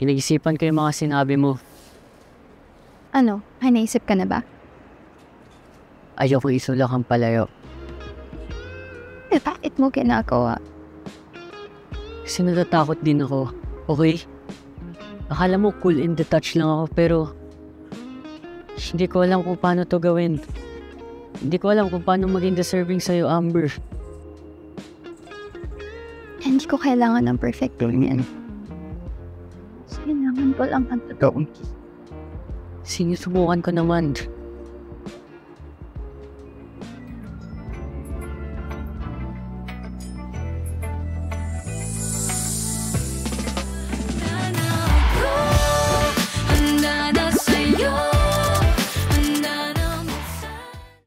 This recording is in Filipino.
Pinag-isipan ko yung mga sinabi mo. Ano? May naisip ka na ba? Ayoko isulak ang palayo. Bakit mo ginagawa? Kasi natatakot din ako. Okay? Akala mo cool and detached lang ako pero hindi ko alam kung paano to gawin. Hindi ko alam kung paano maging deserving sa'yo, Amber. Hindi ko kailangan ng perfect yan. Kailangan ko lang ang totoo. Sinusubukan ko naman.